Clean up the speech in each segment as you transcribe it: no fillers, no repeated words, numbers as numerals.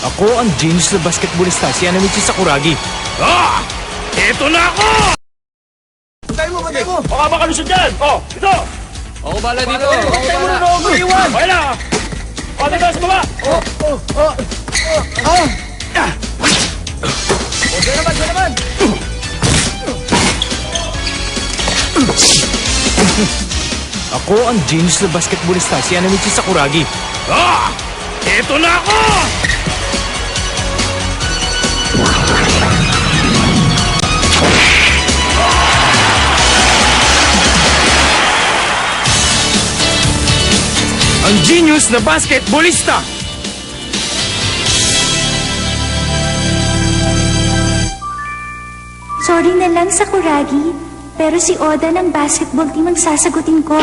Ako ang genius na basketballista, si Hanamichi Sakuragi. Ah! Eto na ako! Patay mo! Baka makalusot dyan! Oh, ito! Ako bala dito! Patay mo na ako! Iwan! Okay na! Patay ka sa baba! Diyan naman! Ako ang genius na basketballista, si Hanamichi Sakuragi. Ah! Eto na ako! Ang genius na basketballista! Sorry na lang, Sakuragi. Pero si Oda ng basketball team ang sasagutin ko.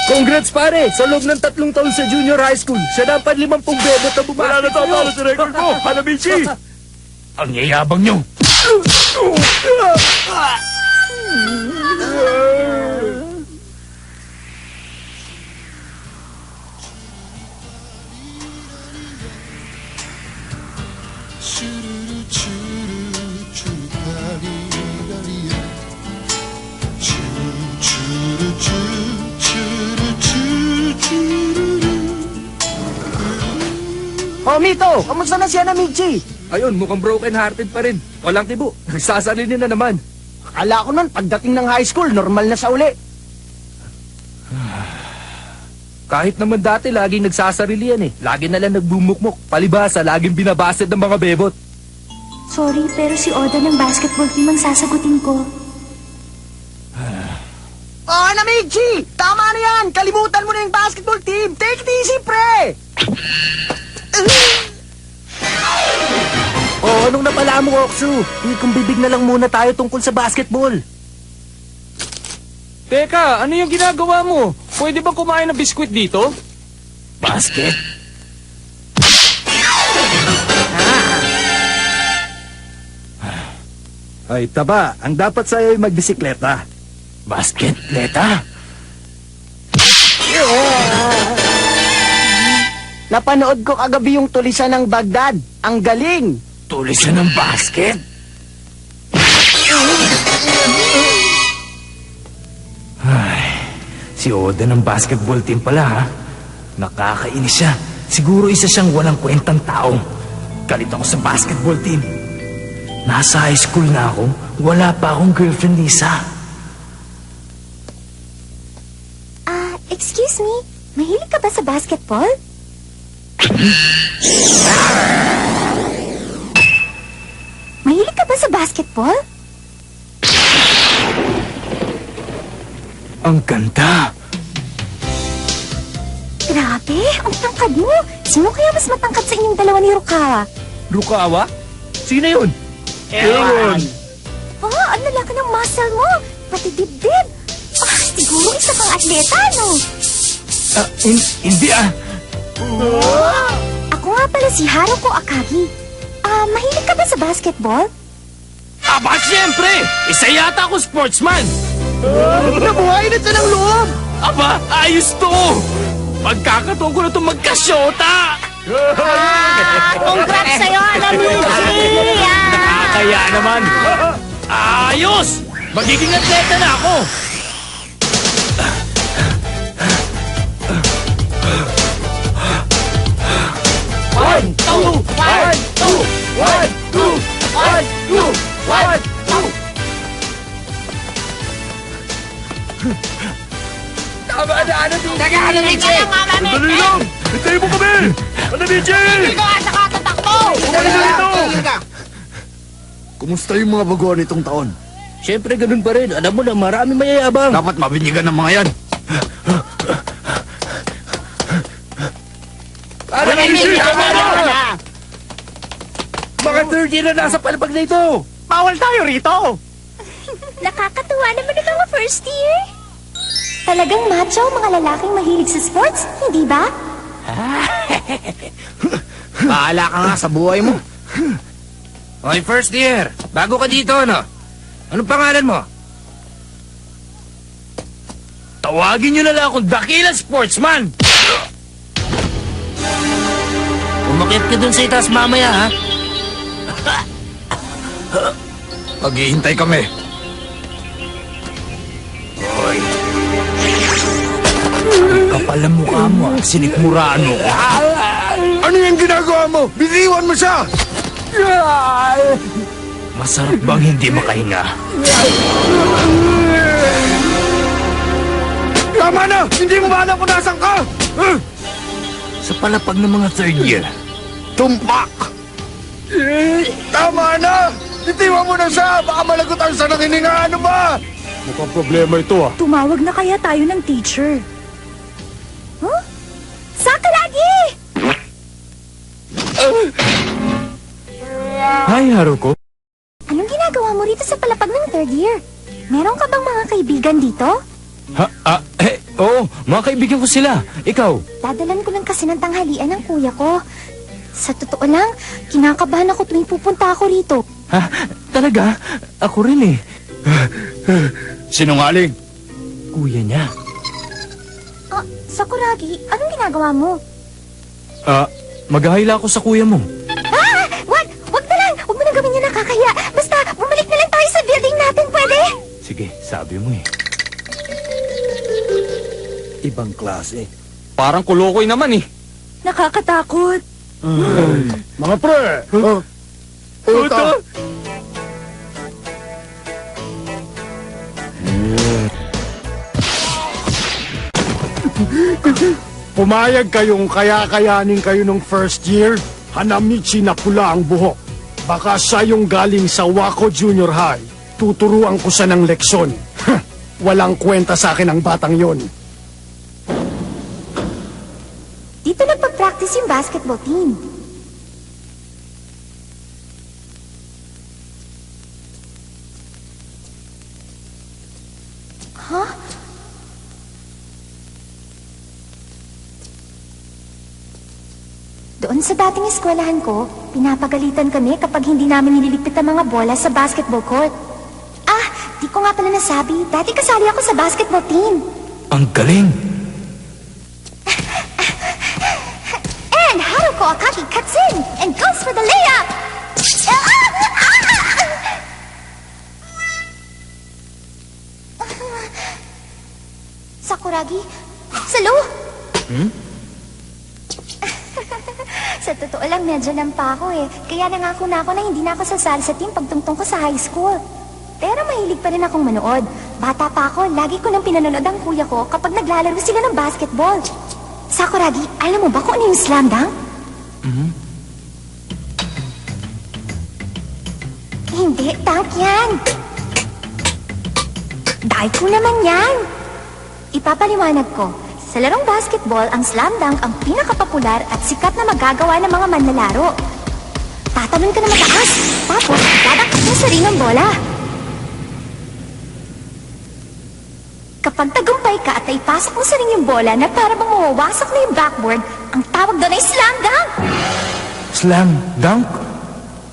Congrats pare! Sa loob ng 3 taon sa junior high school, siya dapat 50 bebot na Wala bumati na tatalo sa record ko! Hanamichi! Ang yayabang nyo! Oh, Mito! Kamusta na si Hanamichi? Ayun, mukhang broken-hearted pa rin. Walang tibo. Nagsasalinin na naman. Akala ko nun, pagdating ng high school, normal na sa uli. Kahit naman dati, laging nagsasarili yan eh. Lagi na lang nagbumukmok. Palibasa, laging binabasid ng mga bebot. Sorry, pero si Oda ng basketball team ang sasagutin ko. Oh, Hanamichi! Tama na yan! Kalimutan mo na yung basketball team! Take it easy, pre! Oh, anong napala mo, Oksu? Kung bibig na lang muna tayo tungkol sa basketball. Teka, ano yung ginagawa mo? Pwede ba kumain ng biskwit dito? Basket? Ay, taba. Ang dapat sa'yo ay magbisikleta. Basketleta? Napanood ko kagabi yung tulisan ng Baghdad. Ang galing! Tulisan ng basket? Ay, si Oda ng basketball team pala ha. Nakakainis siya. Siguro isa siyang walang kwentang tao. Galit ako sa basketball team. Nasa high school na ako, wala pa akong girlfriend, Lisa. Excuse me, mahilig ka ba sa basketball? Mahilig ka ba sa basketball? Ang ganda. Grabe, ang tangkad mo. Sino kaya mas matangkad sa inyong dalawa ni Rukawa? Rukawa? Sino yun? Ewan! Oh, ang lalaki ng muscle mo. Pati dibdib. Siguro isa kang atleta, no? Hindi ah. Ako nga pala si Haruko Akagi. Mahilig ka ba sa basketball? Aba, siyempre! Isa yata ako sportsman! Nabuhay na siya ng loob! Aba, ayos to! Pagkakataon ko na itong magkasyota! Congrats sa'yo, Hanamichi! Kaya naman! Ayos! Magiging atleta na ako! One, two! One, two! One, two! One, two! One, two! Tama na, Hanamichi! Teka, Hanamichi! Sandali lang! Hintayin mo kami! Hanamichi! Tigil ka sa katatakbo! Bumalik na rito! Kumusta yung mga baguhan nitong taon? Siyempre, ganun pa rin. Alam mo na, marami mayayabang. Dapat mabinyigan ng mga yan. Hanamichi, tama na! Mga third year na nasa palapag na ito. Bawal tayo rito! Nakakatuwa naman ang mga first year. Talagang macho ang mga lalaking mahilig sa sports, hindi ba? Bahala ka nga sa buhay mo. Hoy, first year! Bago ka dito, ano? Anong pangalan mo? Tawagin nyo na lang akong Dakila Sportsman! Umakit ka dun sa itaas mamaya, ha? Maghihintay kami. Kapal ang mukha mo, sinikmuraan mo ko. Ano yung ginagawa mo? Bitiwan mo siya! Masarap bang hindi makahinga? Tama na! Hindi mo ba alam kung nasan ka? Sa palapag ng mga third year. Tumpak! Tama na! Bitiwan mo na siya! Baka malagutan siya ng hininga! Ano ba? Mukhang problema ito ah. Tumawag na kaya tayo ng teacher. Huh? Sakuragi! Hi, Haruko. Anong ginagawa mo rito sa palapag ng third year? Meron ka bang mga kaibigan dito? Oo, mga kaibigan ko sila. Ikaw? Dadalan ko lang kasi ng tanghalian ng kuya ko. Sa totoo lang, kinakabahan ako tuwing pupunta ako rito. Ha? Talaga? Ako rin eh. Sinungaling! Kuya niya. Sakuragi, anong ginagawa mo? Maghahila ako sa kuya mo. Wag! Wag na lang! Wag mo na gawin yung nakakaya! Basta, bumalik na lang tayo sa building natin, pwede? Sige, sabi mo eh. Ibang klase. Parang kulokoy naman eh. Nakakatakot. Mga pre! Uto! Pumayag kayong kaya-kayanin kayo nung first year, Hanamichi na pula ang buhok. Baka siya yung galing sa Wako Junior High. Tuturuan ko siya ng leksyon. Walang kwenta sa akin ang batang yon. Dito nagpa-practice yung basketball team. Huh? Doon sa dating eskwelahan ko, pinapagalitan kami kapag hindi namin nililigpit ang mga bola sa basketball court. Di ko nga pala nasabi, dati kasali ako sa basketball team. Ang galing! And Haruko Akagi cuts in and goes for the layup! Sakuragi, salo! Sa totoo lang, medyo lampa ako eh. Kaya nangako na ako na hindi na ako sasali sa team pagtungtong ko sa high school. Pero mahilig pa rin akong manood. Bata pa ako, lagi ko nang pinanonood ang kuya ko kapag naglalaro sila ng basketball. Sakuragi, alam mo ba kung ano yung slam dunk? Hindi, dunk yan. Daiko naman yan. Ipapaliwanag ko. Sa larong basketball, ang slam dunk ang pinakapopular at sikat na magagawa ng mga manlalaro. Tatalon ka na mataas, tapos dadakot mo sa ring ang bola. Kapag tagumpay ka at naipasok mo sa ring yung bola na para bang mawawasak na yung backboard, ang tawag doon ay slam dunk! Slam dunk?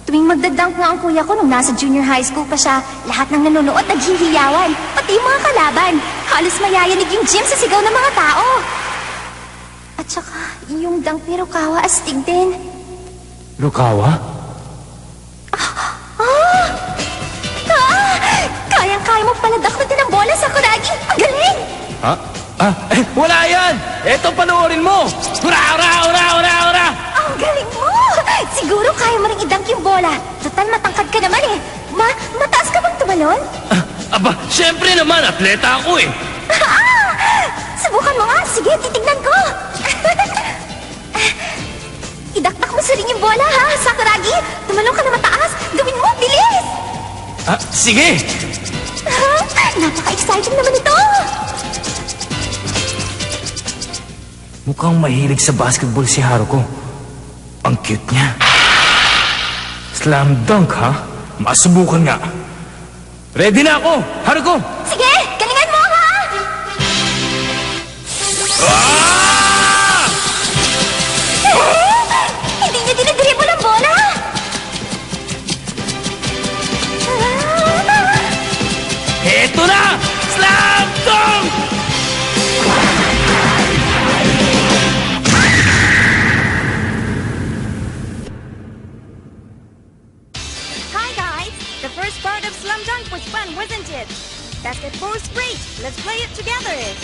Tuwing magdadunk nga ang kuya ko nung nasa junior high school pa siya, lahat ng nanonood naghihiyawan, pati yung mga kalaban. Halos mayayanig yung gym sa sigaw ng mga tao. At saka, yung dunk ni Rukawa astig din. Rukawa? Kayang-kaya mo pala dakutin ang bola, Sakuragi! Ang galing! Wala yan! Eto, panoorin mo! Hurra, hurra, hurra, hurra, hurra! Ang galing mo! Siguro kaya mo rin i-dunk yung bola. Total, matangkad ka naman eh. Mataas ka bang tumalon? Aba, syempre naman, atleta ako eh. Subukan mo nga. Sige, titignan ko. Idaktak mo sa ring yung bola, ha, Sakuragi? Tumalon ka na mataas. Gawin mo, bilis! Sige! Napaka-exciting naman ito! Mukhang mahilig sa basketball si Haruko. Ang cute niya. Slam dunk, ha? Masubukan nga. Ready na ako! Haruko! Sige, galingan mo, ha? Hindi niya dinadribble ang bola! Eto na! Slam dunk! was fun, wasn't it? Basketball is great. Let's play it together.